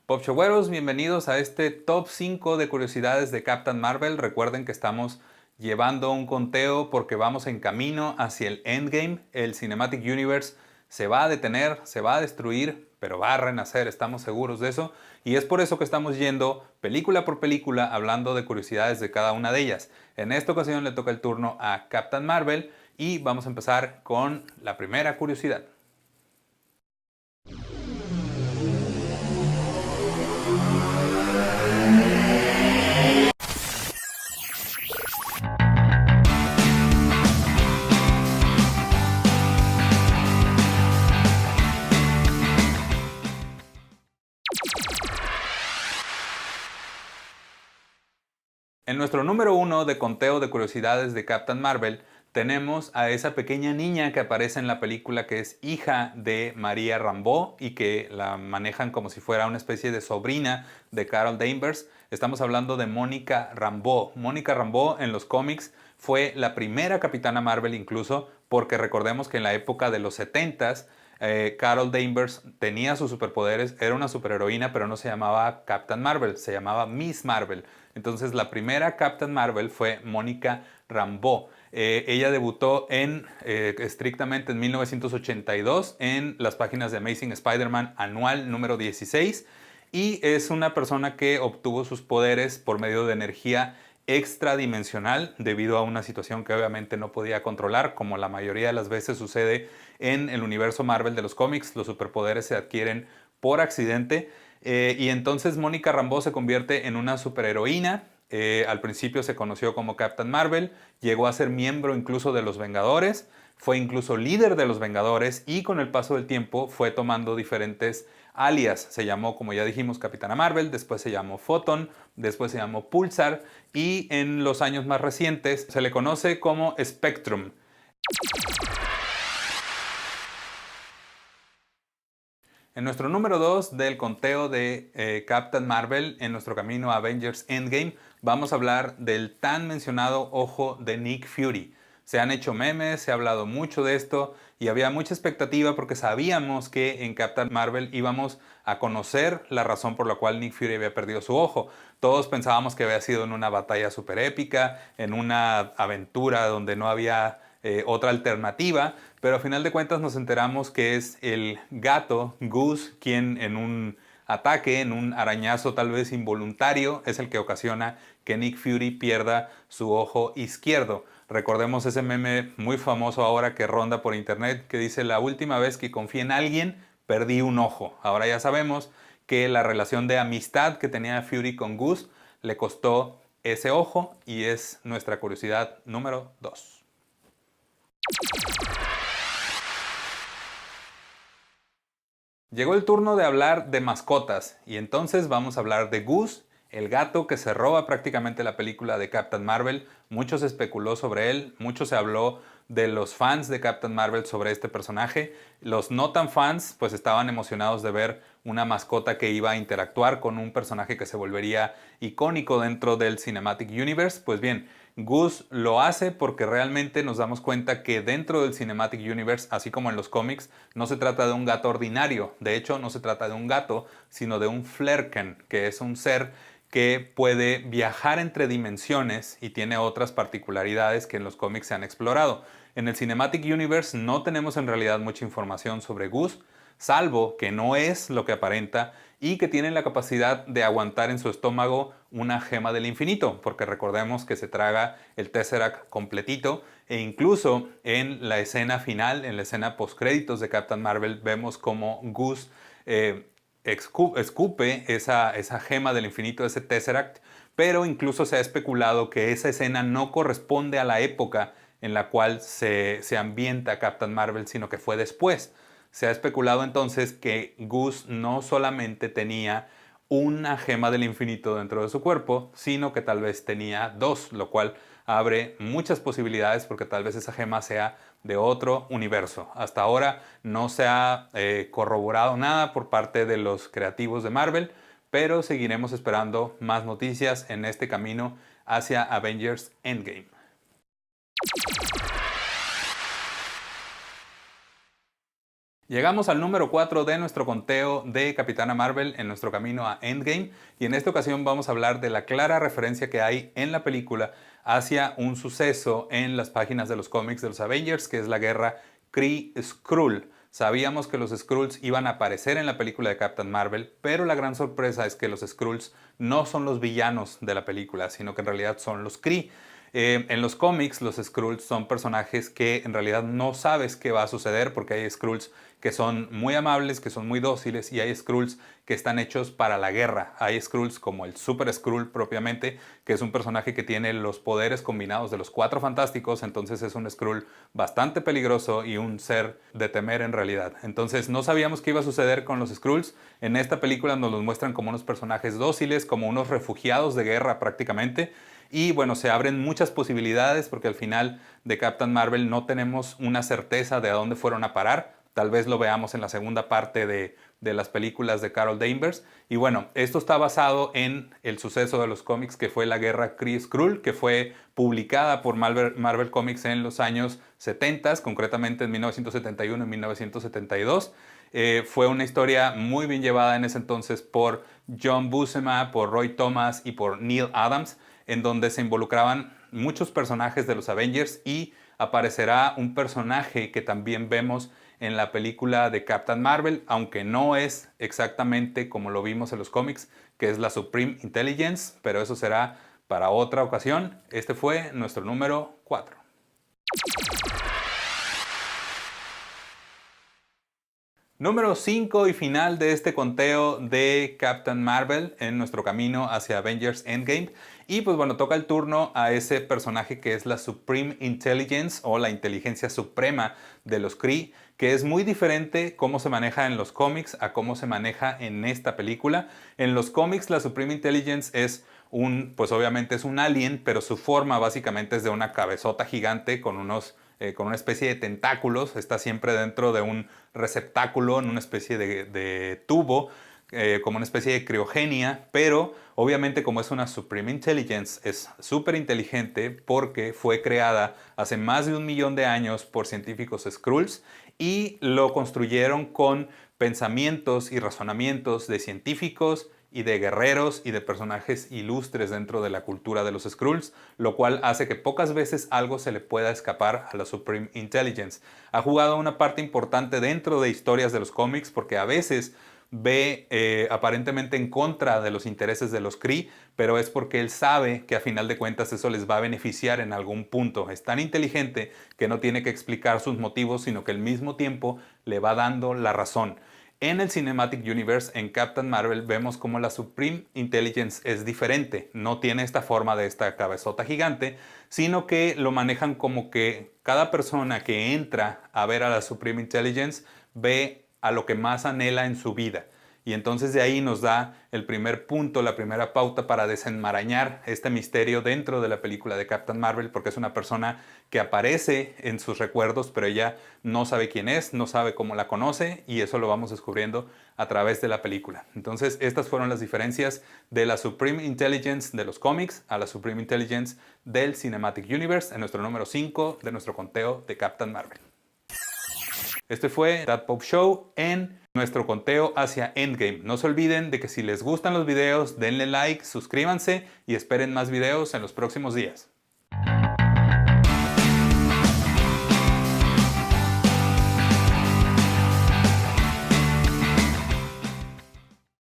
Popshowers, bienvenidos a este top 5 de curiosidades de Captain Marvel. Recuerden que estamos llevando un conteo porque vamos en camino hacia el Endgame. El Cinematic Universe se va a detener, se va a destruir, pero va a renacer, estamos seguros de eso. Y es por eso que estamos yendo película por película hablando de curiosidades de cada una de ellas. En esta ocasión le toca el turno a Captain Marvel y vamos a empezar con la primera curiosidad. En nuestro número 1 de conteo de curiosidades de Captain Marvel tenemos a esa pequeña niña que aparece en la película, que es hija de María Rambeau y que la manejan como si fuera una especie de sobrina de Carol Danvers. Estamos hablando de Monica Rambeau. Monica Rambeau en los cómics fue la primera Capitana Marvel, incluso porque recordemos que en la época de los 70s Carol Danvers tenía sus superpoderes, era una superheroína, pero no se llamaba Captain Marvel, se llamaba Miss Marvel. Entonces la primera Captain Marvel fue Monica Rambeau. Ella debutó estrictamente en 1982 en las páginas de Amazing Spider-Man anual número 16 y es una persona que obtuvo sus poderes por medio de energía extradimensional debido a una situación que obviamente no podía controlar, como la mayoría de las veces sucede en el universo Marvel de los cómics. Los superpoderes se adquieren por accidente y entonces Monica Rambeau se convierte en una superheroína. Al principio se conoció como Captain Marvel, llegó a ser miembro incluso de los Vengadores, fue incluso líder de los Vengadores y con el paso del tiempo fue tomando diferentes alias. Se llamó, como ya dijimos, Capitana Marvel, después se llamó Photon, después se llamó Pulsar y en los años más recientes se le conoce como Spectrum. En nuestro número 2 del conteo de Captain Marvel, en nuestro camino a Avengers Endgame, vamos a hablar del tan mencionado ojo de Nick Fury. Se han hecho memes, se ha hablado mucho de esto y había mucha expectativa porque sabíamos que en Captain Marvel íbamos a conocer la razón por la cual Nick Fury había perdido su ojo. Todos pensábamos que había sido en una batalla súper épica, en una aventura donde no había otra alternativa, pero a final de cuentas nos enteramos que es el gato Goose quien en un ataque, en un arañazo tal vez involuntario, es el que ocasiona que Nick Fury pierda su ojo izquierdo. Recordemos ese meme muy famoso ahora que ronda por internet que dice: la última vez que confié en alguien perdí un ojo. Ahora ya sabemos que la relación de amistad que tenía Fury con Goose le costó ese ojo y es nuestra curiosidad número 2. Llegó el turno de hablar de mascotas y entonces vamos a hablar de Goose, el gato que se roba prácticamente la película de Captain Marvel. Mucho se especuló sobre él, mucho se habló de los fans de Captain Marvel sobre este personaje. Los no tan fans pues estaban emocionados de ver una mascota que iba a interactuar con un personaje que se volvería icónico dentro del Cinematic Universe. Pues bien, Goose lo hace porque realmente nos damos cuenta que dentro del Cinematic Universe, así como en los cómics, no se trata de un gato ordinario. De hecho, no se trata de un gato, sino de un Flerken, que es un ser que puede viajar entre dimensiones y tiene otras particularidades que en los cómics se han explorado. En el Cinematic Universe no tenemos en realidad mucha información sobre Goose, salvo que no es lo que aparenta y que tiene la capacidad de aguantar en su estómago una gema del infinito, porque recordemos que se traga el Tesseract completito e incluso en la escena final, en la escena postcréditos de Captain Marvel, vemos como Goose escupe esa gema del infinito, ese Tesseract, pero incluso se ha especulado que esa escena no corresponde a la época en la cual se ambienta Captain Marvel, sino que fue después. Se ha especulado entonces que Goose no solamente tenía una gema del infinito dentro de su cuerpo, sino que tal vez tenía dos, lo cual abre muchas posibilidades porque tal vez esa gema sea de otro universo. Hasta ahora no se ha corroborado nada por parte de los creativos de Marvel, pero seguiremos esperando más noticias en este camino hacia Avengers Endgame. Llegamos al número 4 de nuestro conteo de Capitana Marvel en nuestro camino a Endgame, y en esta ocasión vamos a hablar de la clara referencia que hay en la película hacia un suceso en las páginas de los cómics de los Avengers, que es la guerra Kree-Skrull. Sabíamos que los Skrulls iban a aparecer en la película de Captain Marvel, pero la gran sorpresa es que los Skrulls no son los villanos de la película, sino que en realidad son los Kree. En los cómics, los Skrulls son personajes que en realidad no sabes qué va a suceder, porque hay Skrulls que son muy amables, que son muy dóciles, y hay Skrulls que están hechos para la guerra. Hay Skrulls como el Super Skrull propiamente, que es un personaje que tiene los poderes combinados de los Cuatro Fantásticos, entonces es un Skrull bastante peligroso y un ser de temer en realidad. Entonces no sabíamos qué iba a suceder con los Skrulls. En esta película nos los muestran como unos personajes dóciles, como unos refugiados de guerra prácticamente. Y bueno, se abren muchas posibilidades porque al final de Captain Marvel no tenemos una certeza de a dónde fueron a parar. Tal vez lo veamos en la segunda parte de las películas de Carol Danvers. Y bueno, esto está basado en el suceso de los cómics que fue la guerra Kree-Skrull, que fue publicada por Marvel Comics en los años 70, concretamente en 1971 y 1972. Fue una historia muy bien llevada en ese entonces por John Buscema, por Roy Thomas y por Neil Adams, en donde se involucraban muchos personajes de los Avengers, y aparecerá un personaje que también vemos en la película de Captain Marvel, aunque no es exactamente como lo vimos en los cómics, que es la Supreme Intelligence, pero eso será para otra ocasión. Este fue nuestro número 4. Número 5 y final de este conteo de Captain Marvel en nuestro camino hacia Avengers Endgame. Y pues bueno, toca el turno a ese personaje que es la Supreme Intelligence, o la inteligencia suprema de los Kree, que es muy diferente cómo se maneja en los cómics a cómo se maneja en esta película. En los cómics la Supreme Intelligence es pues obviamente es un alien, pero su forma básicamente es de una cabezota gigante con una especie de tentáculos. Está siempre dentro de un receptáculo, en una especie de tubo, como una especie de criogenia, pero obviamente como es una Supreme Intelligence, es súper inteligente porque fue creada hace más de 1.000.000 de años por científicos Skrulls, y lo construyeron con pensamientos y razonamientos de científicos y de guerreros y de personajes ilustres dentro de la cultura de los Skrulls, lo cual hace que pocas veces algo se le pueda escapar a la Supreme Intelligence. Ha jugado una parte importante dentro de historias de los cómics porque a veces ve aparentemente en contra de los intereses de los Kree, pero es porque él sabe que a final de cuentas eso les va a beneficiar en algún punto. Es tan inteligente que no tiene que explicar sus motivos, sino que al mismo tiempo le va dando la razón. En el Cinematic Universe, en Captain Marvel, vemos como la Supreme Intelligence es diferente. No tiene esta forma de esta cabezota gigante, sino que lo manejan como que cada persona que entra a ver a la Supreme Intelligence ve a lo que más anhela en su vida. Y entonces de ahí nos da el primer punto, la primera pauta para desenmarañar este misterio dentro de la película de Captain Marvel, porque es una persona que aparece en sus recuerdos, pero ella no sabe quién es, no sabe cómo la conoce, y eso lo vamos descubriendo a través de la película. Entonces estas fueron las diferencias de la Supreme Intelligence de los cómics a la Supreme Intelligence del Cinematic Universe en nuestro número 5 de nuestro conteo de Captain Marvel. Este fue That Pop Show en nuestro conteo hacia Endgame. No se olviden de que si les gustan los videos, denle like, suscríbanse y esperen más videos en los próximos días.